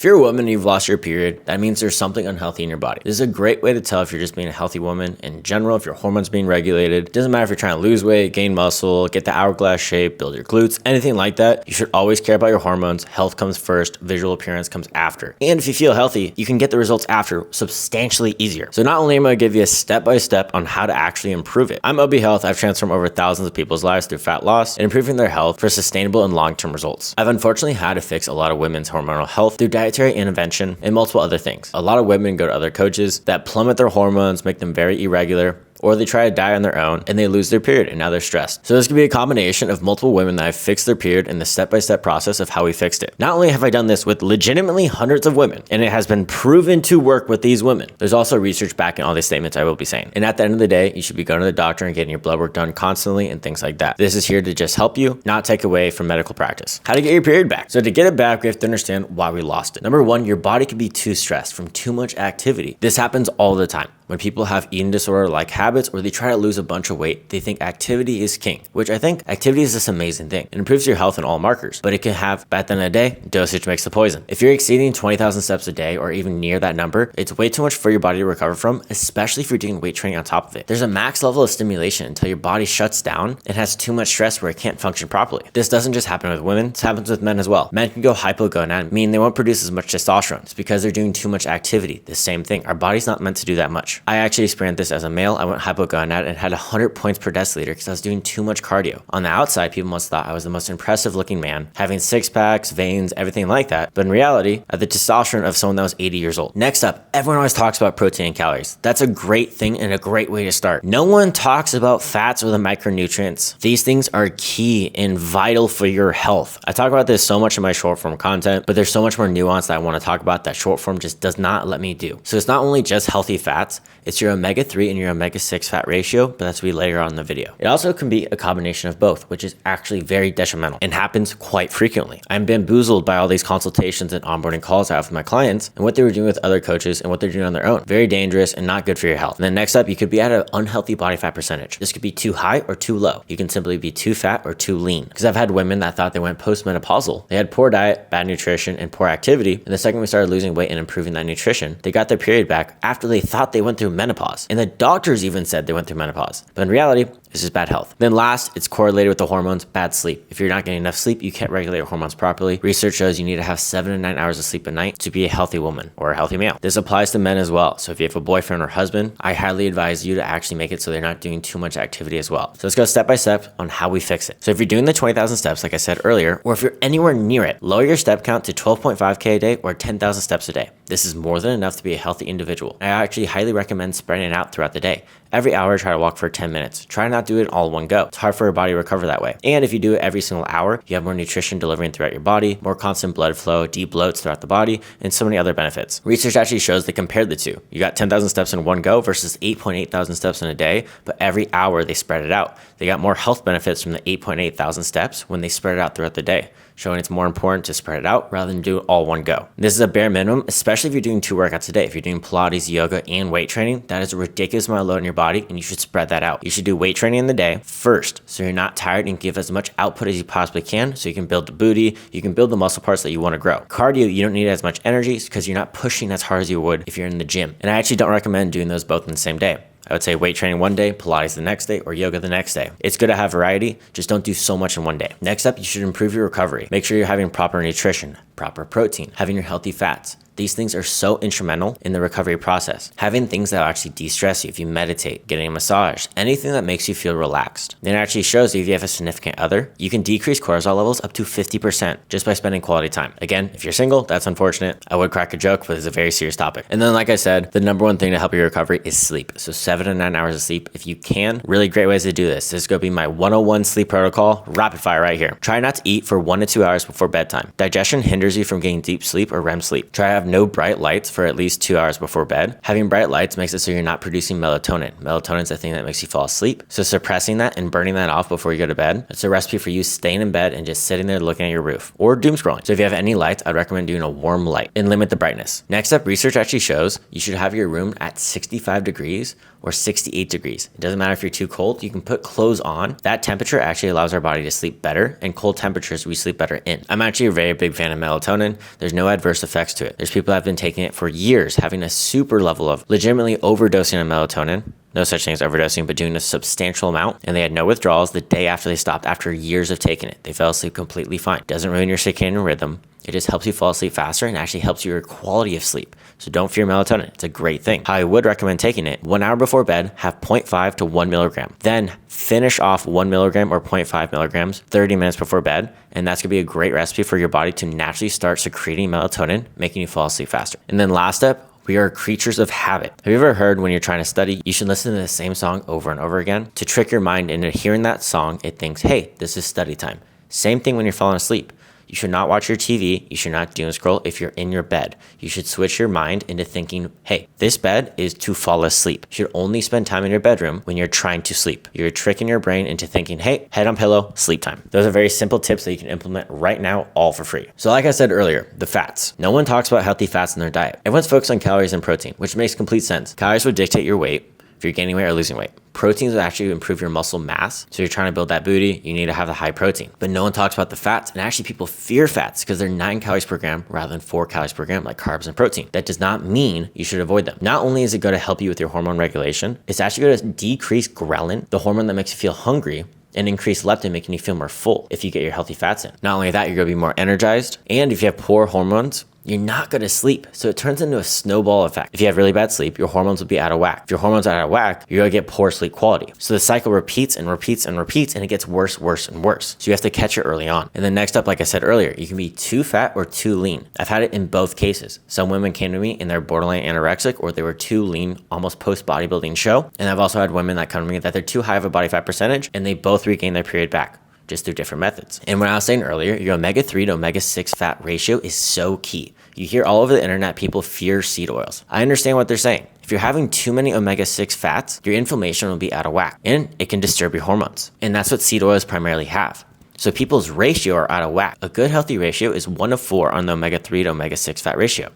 If you're a woman and you've lost your period, that means there's something unhealthy in your body. This is a great way to tell if you're just being a healthy woman in general, if your hormones being regulated. It doesn't matter if you're trying to lose weight, gain muscle, get the hourglass shape, build your glutes, anything like that. You should always care about your hormones. Health comes first, visual appearance comes after. And if you feel healthy, you can get the results after substantially easier. So not only am I going to give you a step-by-step on how to actually improve it. I'm OB Health. I've transformed over thousands of people's lives through fat loss and improving their health for sustainable and long-term results. I've unfortunately had to fix a lot of women's hormonal health through dietary intervention and multiple other things. A lot of women go to other coaches that plummet their hormones, make them very irregular, or they try to diet on their own and they lose their period and now they're stressed. So this could be a combination of multiple women that have fixed their period and the step-by-step process of how we fixed it. Not only have I done this with legitimately hundreds of women, and it has been proven to work with these women, there's also research backing all these statements I will be saying. And at the end of the day, you should be going to the doctor and getting your blood work done constantly and things like that. This is here to just help you, not take away from medical practice. How to get your period back. So to get it back, we have to understand why we lost it. Number one, your body can be too stressed from too much activity. This happens all the time. When people have eating disorder-like habits or they try to lose a bunch of weight, they think activity is king, which I think activity is this amazing thing. It improves your health in all markers, but it can have, at the end of the day, dosage makes the poison. If you're exceeding 20,000 steps a day or even near that number, it's way too much for your body to recover from, especially if you're doing weight training on top of it. There's a max level of stimulation until your body shuts down and has too much stress where it can't function properly. This doesn't just happen with women, this happens with men as well. Men can go hypogonad, meaning they won't produce as much testosterone. It's because they're doing too much activity. The same thing. Our body's not meant to do that much. I actually experienced this as a male. I went hypogonad and had 100 points per deciliter because I was doing too much cardio. On the outside, people must have thought I was the most impressive looking man, having six packs, veins, everything like that. But in reality, I had the testosterone of someone that was 80 years old. Next up, everyone always talks about protein and calories. That's a great thing and a great way to start. No one talks about fats or the micronutrients. These things are key and vital for your health. I talk about this so much in my short form content, but there's so much more nuance that I want to talk about that short form just does not let me do. So it's not only just healthy fats, it's your omega-3 and your omega-6 fat ratio, but that's what we later on in the video. It also can be a combination of both, which is actually very detrimental and happens quite frequently. I'm bamboozled by all these consultations and onboarding calls I have with my clients and what they were doing with other coaches and what they're doing on their own. Very dangerous and not good for your health. And then next up, you could be at an unhealthy body fat percentage. This could be too high or too low. You can simply be too fat or too lean. Because I've had women that thought they went postmenopausal. They had poor diet, bad nutrition, and poor activity. And the second we started losing weight and improving that nutrition, they got their period back after they thought they went through menopause. And the doctors even said they went through menopause. But in reality, this is bad health. Then last, it's correlated with the hormones, bad sleep. If you're not getting enough sleep, you can't regulate your hormones properly. Research shows you need to have 7 to 9 hours of sleep a night to be a healthy woman or a healthy male. This applies to men as well. So if you have a boyfriend or husband, I highly advise you to actually make it so they're not doing too much activity as well. So let's go step by step on how we fix it. So if you're doing the 20,000 steps, like I said earlier, or if you're anywhere near it, lower your step count to 12.5K a day or 10,000 steps a day. This is more than enough to be a healthy individual. I actually highly recommend spreading it out throughout the day. Every hour, try to walk for 10 minutes. Try not to do it all in one go. It's hard for your body to recover that way. And if you do it every single hour, you have more nutrition delivering throughout your body, more constant blood flow, deep bloats throughout the body, and so many other benefits. Research actually shows they compared the two. You got 10,000 steps in one go versus 8.8 thousand steps in a day, but every hour they spread it out. They got more health benefits from the 8.8 thousand steps when they spread it out throughout the day, showing it's more important to spread it out rather than do it all one go. This is a bare minimum, especially if you're doing 2 workouts a day. If you're doing Pilates, yoga, and weight training, that is a ridiculous amount of load in your body, and you should spread that out. You should do weight training in the day first, so you're not tired and give as much output as you possibly can, so you can build the booty, you can build the muscle parts that you want to grow. Cardio, you don't need as much energy because you're not pushing as hard as you would if you're in the gym. And I actually don't recommend doing those both in the same day. I would say weight training one day, Pilates the next day, or yoga the next day. It's good to have variety, just don't do so much in one day. Next up, you should improve your recovery. Make sure you're having proper nutrition, proper protein, having your healthy fats. These things are so instrumental in the recovery process. Having things that will actually de-stress you, if you meditate, getting a massage, anything that makes you feel relaxed. Then it actually shows you if you have a significant other, you can decrease cortisol levels up to 50% just by spending quality time. Again, if you're single, that's unfortunate. I would crack a joke, but it's a very serious topic. And then like I said, the number one thing to help your recovery is sleep. So 7 to 9 hours of sleep if you can. Really great ways to do this. This is going to be my 101 sleep protocol, rapid fire right here. Try not to eat for 1 to 2 hours before bedtime. Digestion hinders you from getting deep sleep or REM sleep. Try to have have no bright lights for at least 2 hours before bed. Having bright lights makes it so you're not producing melatonin. Melatonin is the thing that makes you fall asleep. So suppressing that and burning that off before you go to bed, it's a recipe for you staying in bed and just sitting there looking at your roof or doom scrolling. So if you have any lights, I'd recommend doing a warm light and limit the brightness. Next up, research actually shows you should have your room at 65 degrees or 68 degrees. It doesn't matter if you're too cold, you can put clothes on. That temperature actually allows our body to sleep better, and cold temperatures we sleep better in. I'm actually a very big fan of melatonin. There's no adverse effects to it. There's people that have been taking it for years, having a super level of legitimately overdosing of melatonin. No such thing as overdosing, but doing a substantial amount, and they had no withdrawals the day after they stopped after years of taking it. They fell asleep completely fine. Doesn't ruin your circadian rhythm. It just helps you fall asleep faster and actually helps your quality of sleep. So don't fear melatonin. It's a great thing. How I would recommend taking it, 1 hour before bed, have 0.5 to 1 milligram. Then finish off 1 milligram or 0.5 milligrams 30 minutes before bed. And that's gonna be a great recipe for your body to naturally start secreting melatonin, making you fall asleep faster. And then last step, we are creatures of habit. Have you ever heard when you're trying to study, you should listen to the same song over and over again? To trick your mind into hearing that song, it thinks, hey, this is study time. Same thing when you're falling asleep. You should not watch your TV. You should not doom scroll if you're in your bed. You should switch your mind into thinking, hey, this bed is to fall asleep. You should only spend time in your bedroom when you're trying to sleep. You're tricking your brain into thinking, hey, head on pillow, sleep time. Those are very simple tips that you can implement right now, all for free. So like I said earlier, the fats. No one talks about healthy fats in their diet. Everyone's focused on calories and protein, which makes complete sense. Calories would dictate your weight if you're gaining weight or losing weight. Proteins will actually improve your muscle mass. So you're trying to build that booty, you need to have the high protein. But no one talks about the fats. And actually people fear fats because they're 9 calories per gram rather than 4 calories per gram like carbs and protein. That does not mean you should avoid them. Not only is it going to help you with your hormone regulation, it's actually going to decrease ghrelin, the hormone that makes you feel hungry, and increase leptin, making you feel more full if you get your healthy fats in. Not only that, you're going to be more energized. And if you have poor hormones, you're not going to sleep. So it turns into a snowball effect. If you have really bad sleep, your hormones will be out of whack. If your hormones are out of whack, you're going to get poor sleep quality. So the cycle repeats and repeats and repeats, and it gets worse, worse, and worse. So you have to catch it early on. And then next up, like I said earlier, you can be too fat or too lean. I've had it in both cases. Some women came to me and they're borderline anorexic, or they were too lean, almost post bodybuilding show. And I've also had women that come to me that they're too high of a body fat percentage, and they both regain their period back, just through different methods. And when I was saying earlier, your omega-3 to omega-6 fat ratio is so key. You hear all over the internet, people fear seed oils. I understand what they're saying. If you're having too many omega-6 fats, your inflammation will be out of whack and it can disturb your hormones. And that's what seed oils primarily have. So people's ratio are out of whack. A good healthy ratio is 1:4 on the omega-3 to omega-6 fat ratio.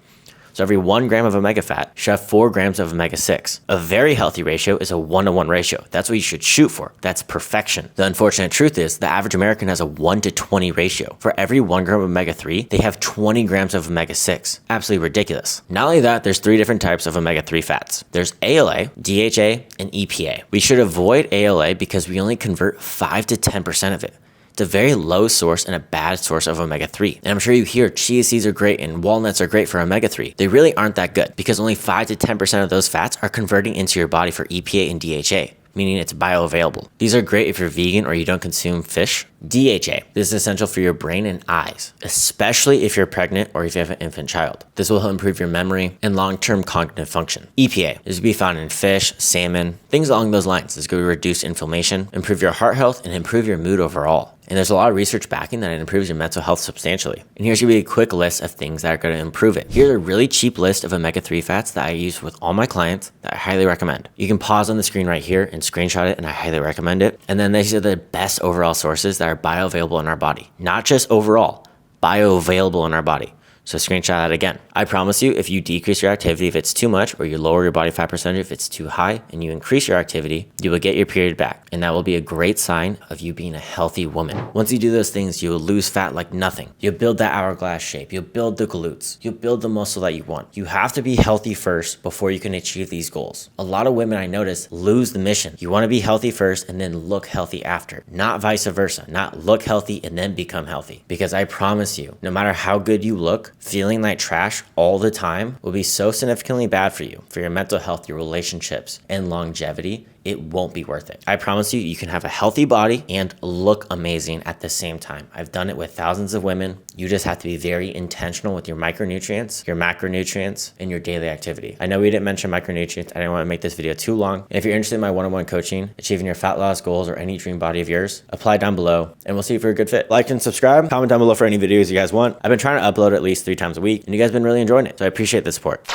So every 1 gram of omega fat should have 4 grams of omega-6. A very healthy ratio is a 1:1 ratio. That's what you should shoot for. That's perfection. The unfortunate truth is the average American has a 1:20 ratio. For every 1 gram of omega-3, they have 20 grams of omega-6. Absolutely ridiculous. Not only that, there's 3 different types of omega-3 fats. There's ALA, DHA, and EPA. We should avoid ALA because we only convert 5 to 10% of it. It's a very low source and a bad source of omega-3. And I'm sure you hear chia seeds are great and walnuts are great for omega-3. They really aren't that good because only 5 to 10% of those fats are converting into your body for EPA and DHA, meaning it's bioavailable. These are great if you're vegan or you don't consume fish. DHA. This is essential for your brain and eyes, especially if you're pregnant or if you have an infant child. This will help improve your memory and long-term cognitive function. EPA. This will be found in fish, salmon, things along those lines. This is going to reduce inflammation, improve your heart health, and improve your mood overall. And there's a lot of research backing that it improves your mental health substantially. And here's going to be a quick list of things that are going to improve it. Here's a really cheap list of omega-3 fats that I use with all my clients that I highly recommend. You can pause on the screen right here and screenshot it, and I highly recommend it. And then these are the best overall sources that are bioavailable in our body. Not just overall, bioavailable in our body. So screenshot that again. I promise you, if you decrease your activity if it's too much, or you lower your body fat percentage if it's too high, and you increase your activity, you will get your period back. And that will be a great sign of you being a healthy woman. Once you do those things, you will lose fat like nothing. You'll build that hourglass shape. You'll build the glutes. You'll build the muscle that you want. You have to be healthy first before you can achieve these goals. A lot of women I notice lose the mission. You want to be healthy first and then look healthy after. Not vice versa. Not look healthy and then become healthy. Because I promise you, no matter how good you look, feeling like trash all the time will be so significantly bad for you, for your mental health, your relationships, and longevity. it won't be worth it. I promise you, you can have a healthy body and look amazing at the same time. I've done it with thousands of women. You just have to be very intentional with your micronutrients, your macronutrients, and your daily activity. I know we didn't mention micronutrients. I didn't want to make this video too long. And if you're interested in my one-on-one coaching, achieving your fat loss goals, or any dream body of yours, apply down below and we'll see if you're a good fit. Like and subscribe, comment down below for any videos you guys want. I've been trying to upload at least 3 times a week and you guys have been really enjoying it. So I appreciate the support.